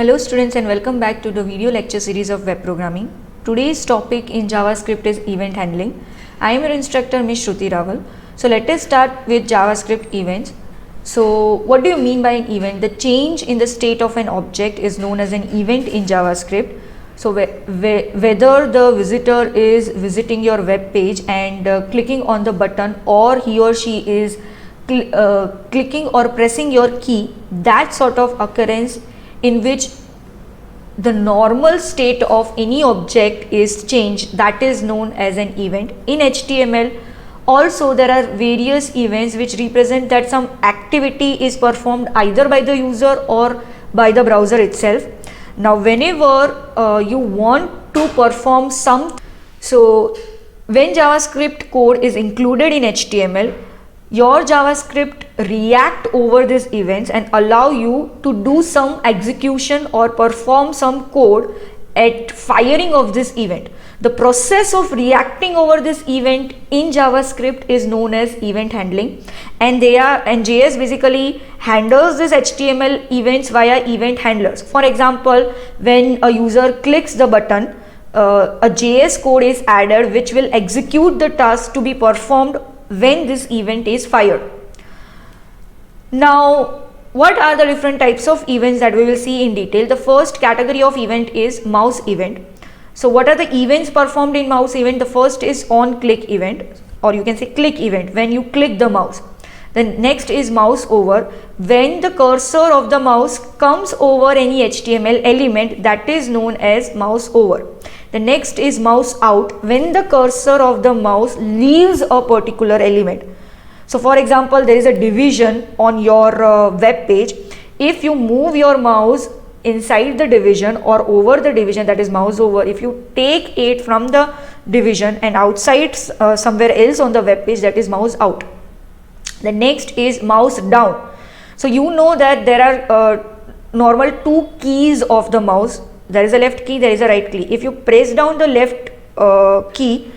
Hello students and welcome back to the video lecture series of web programming. Today's topic in JavaScript is event handling. I am your instructor Ms. Shruti Raval. So let us start with JavaScript events. So what do you mean by an event? The change in the state of an object is known as an event in JavaScript. So whether the visitor is visiting your web page and clicking on the button, or he or she is clicking or pressing your key, that sort of occurrence in which the normal state of any object is changed, that is known as an event. In HTML also there are various events which represent that some activity is performed either by the user or by the browser itself. Now whenever you want to perform so when JavaScript code is included in HTML, your JavaScript react over these events and allow you to do some execution or perform some code at firing of this event. The process of reacting over this event in JavaScript is known as event handling, and JS basically handles this HTML events via event handlers. For example, when a user clicks the button, a JS code is added which will execute the task to be performed when this event is fired. Now, what are the different types of events that we will see in detail? The first category of event is mouse event. So what are the events performed in mouse event? The first is on click event, or you can say click event, when you click the mouse. Then next is mouse over, when the cursor of the mouse comes over any HTML element, that is known as mouse over. The next is mouse out, when the cursor of the mouse leaves a particular element. So for example, there is a division on your web page. If you move your mouse inside the division or over the division, that is mouse over, if you take it from the division and outside somewhere else on the web page, that is mouse out. The next is mouse down. So you know that there are normal two keys of the mouse. There is a left key, there is a right key. If you press down the left key,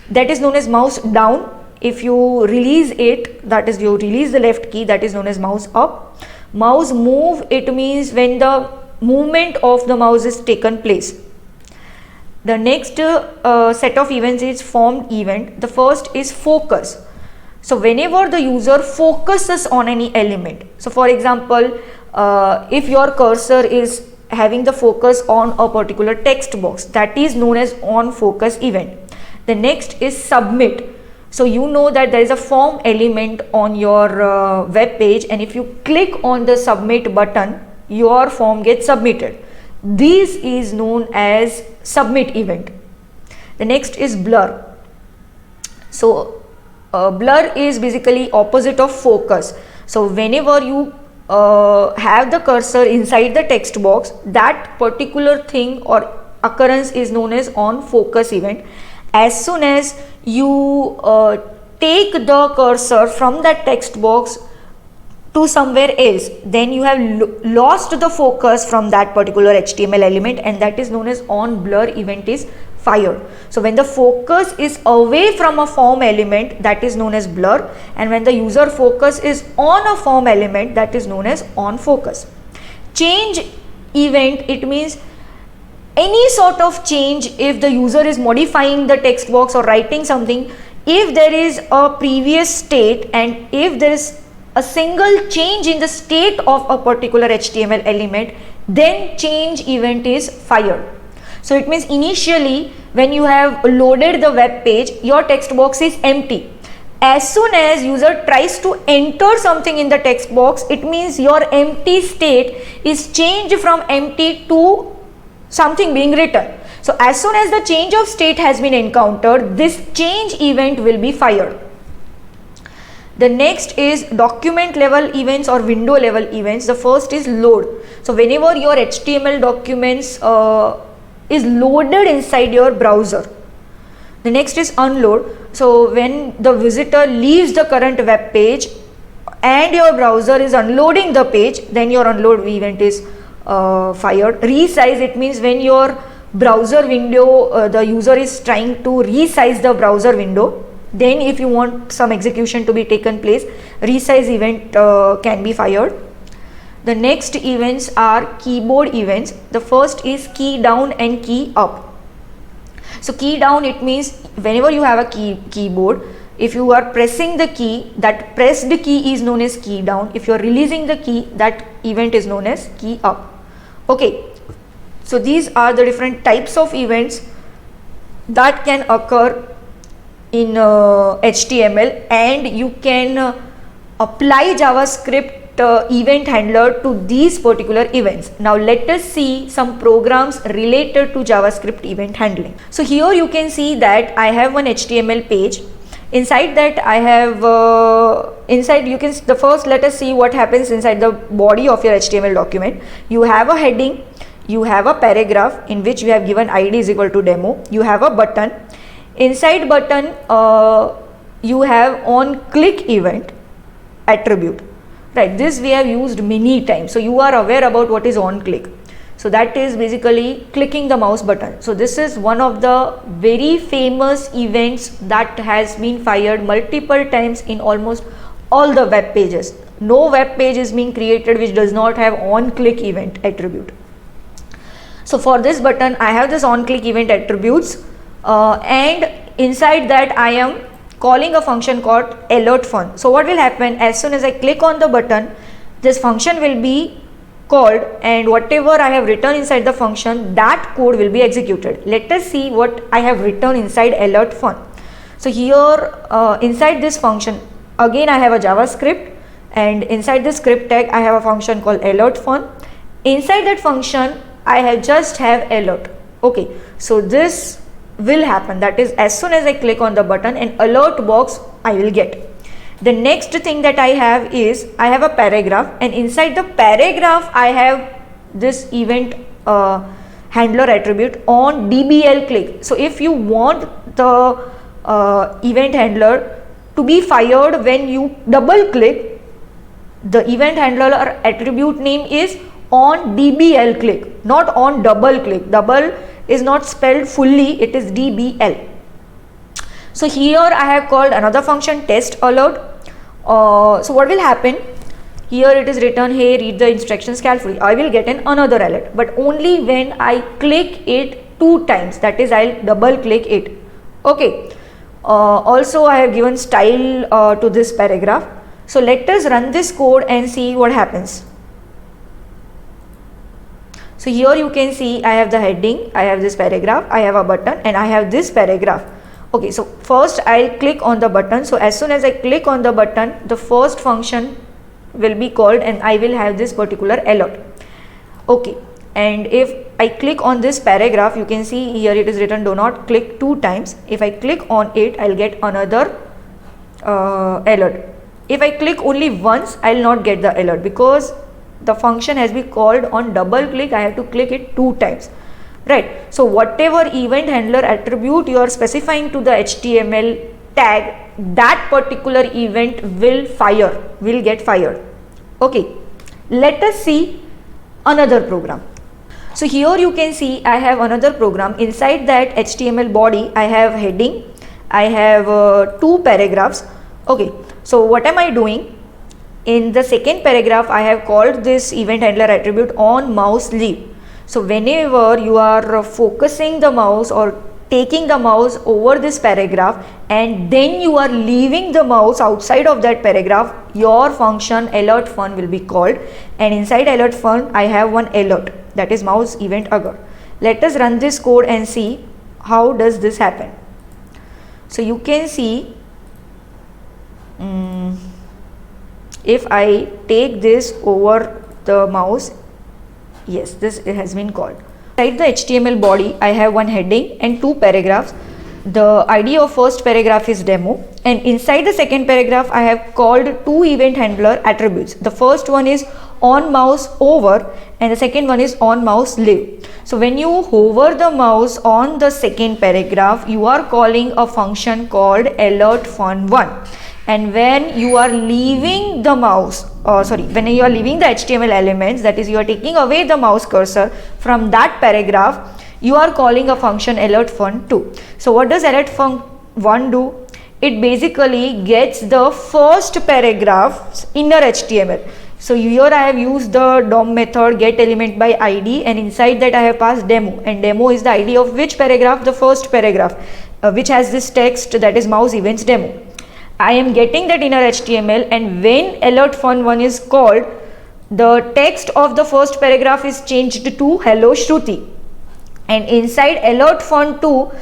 that is known as mouse down. If you release it, that is you release the left key, that is known as mouse up. Mouse move, it means when the movement of the mouse is taken place. The next set of events is formed event. The first is focus. So whenever the user focuses on any element, so for example, if your cursor is having the focus on a particular text box, that is known as on focus event. The next is submit. So you know that there is a form element on your web page, and if you click on the submit button, your form gets submitted. This is known as submit event. The next is blur. So blur is basically opposite of focus. So whenever you have the cursor inside the text box, that particular thing or occurrence is known as on focus event. As soon as you take the cursor from that text box to somewhere else, then you have lost the focus from that particular HTML element, and that is known as on blur event is fired. So when the focus is away from a form element, that is known as blur, and when the user focus is on a form element, that is known as on focus. Change event, it means any sort of change. If the user is modifying the text box or writing something, if there is a previous state and if there is a single change in the state of a particular HTML element, then change event is fired. So it means initially when you have loaded the web page, your text box is empty. As soon as user tries to enter something in the text box, it means your empty state is changed from empty to something being written. So as soon as the change of state has been encountered, this change event will be fired. The next is document level events or window level events. The first is load. So whenever your HTML documents is loaded inside your browser. The next is unload. So when the visitor leaves the current web page and your browser is unloading the page, then your unload event is fired. Resize, it means when your browser window, the user is trying to resize the browser window, then if you want some execution to be taken place, resize event can be fired. The next events are keyboard events. The first is key down and key up. So key down, it means whenever you have a keyboard, if you are pressing the key, that pressed key is known as key down. If you are releasing the key, that event is known as key up. Okay, so these are the different types of events that can occur in HTML, and you can apply JavaScript event handler to these particular events. Now let us see some programs related to JavaScript event handling. So here you can see that I have one HTML page. Inside that I have first let us see what happens inside the body of your HTML document. You have a heading, you have a paragraph in which you have given id is equal to demo, you have a button. Inside button you have on click event attribute, right? This we have used many times, so you are aware about what is on click. So that is basically clicking the mouse button. So this is one of the very famous events that has been fired multiple times in almost all the web pages. No web page is being created which does not have on click event attribute. So for this button I have this on click event attributes, and inside that I am calling a function called alert fun. So what will happen, as soon as I click on the button, this function will be called, and whatever I have written inside the function, that code will be executed. Let us see what I have written inside alert fun. So here inside this function again I have a JavaScript, and inside the script tag I have a function called alert fun. Inside that function I have just have alert. Okay, so this will happen, that is as soon as I click on the button, an alert box I will get. The next thing that I have is I have a paragraph, and inside the paragraph I have this event handler attribute on DBL click. So if you want the event handler to be fired when you double click, the event handler attribute name is on DBL click, not on double click. Double is not spelled fully, it is DBL. So here I have called another function test alert. So what will happen, here it is written, hey, read the instructions carefully. I will get another alert, but only when I click it 2 times, that is I'll double click it. Okay, also I have given style to this paragraph. So let us run this code and see what happens. So here you can see I have the heading, I have this paragraph, I have a button, and I have this paragraph. Okay, so first I'll click on the button. So as soon as I click on the button, the first function will be called and I will have this particular alert. Okay, and if I click on this paragraph, you can see here it is written do not click 2 times. If I click on it, I'll get another alert. If I click only once, I'll not get the alert because the function has been called on double click. I have to click it 2 times. Right. So whatever event handler attribute you are specifying to the HTML tag, that particular event will get fired. Okay. Let us see another program. So here you can see I have another program. Inside that HTML body, I have heading, I have 2 paragraphs. Okay. So what am I doing? In the second paragraph, I have called this event handler attribute on mouse leave. So whenever you are focusing the mouse or taking the mouse over this paragraph and then you are leaving the mouse outside of that paragraph, your function alert fun will be called, and inside alert fun I have one alert, that is mouse event agar. Let us run this code and see how does this happen. So you can see if I take this over the mouse, yes, this has been called. Inside the HTML body, I have one heading and 2 paragraphs. The ID of first paragraph is demo, and inside the second paragraph, I have called 2 event handler attributes. The first one is on mouse over and the second one is on mouse leave. So when you hover the mouse on the second paragraph, you are calling a function called alert fun1. And when you are leaving the mouse, when you are leaving the HTML elements, that is you are taking away the mouse cursor from that paragraph, you are calling a function alert fun2. So what does alert fun1 do? It basically gets the first paragraph's inner HTML. So here I have used the DOM method get element by ID, and inside that I have passed demo, and demo is the ID of which paragraph? The first paragraph, which has this text, that is mouse events demo. I am getting that inner HTML, and when alert fun1 is called, the text of the first paragraph is changed to hello Shruti, and inside alert fun2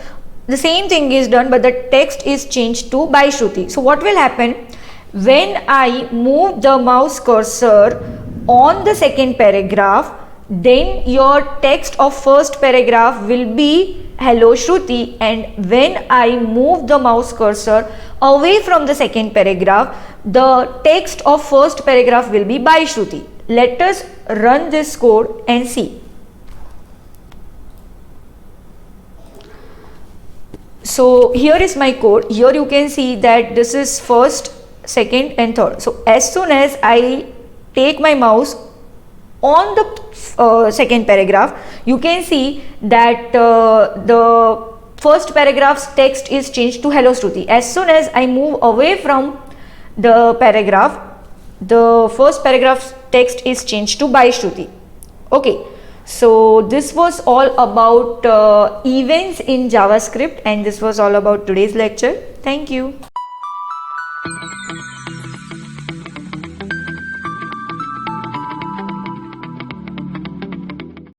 the same thing is done, but the text is changed to by Shruti. So what will happen when I move the mouse cursor on the second paragraph? Then your text of first paragraph will be hello Shruti, and when I move the mouse cursor away from the second paragraph, the text of first paragraph will be by Shruti. Let us run this code and see. So here is my code. Here you can see that this is first, second and third. So as soon as I take my mouse on the second paragraph, you can see that the first paragraph's text is changed to hello Shruti. As soon as I move away from the paragraph, the first paragraph's text is changed to by Shruti. Okay. So this was all about events in JavaScript, and this was all about today's lecture. Thank you.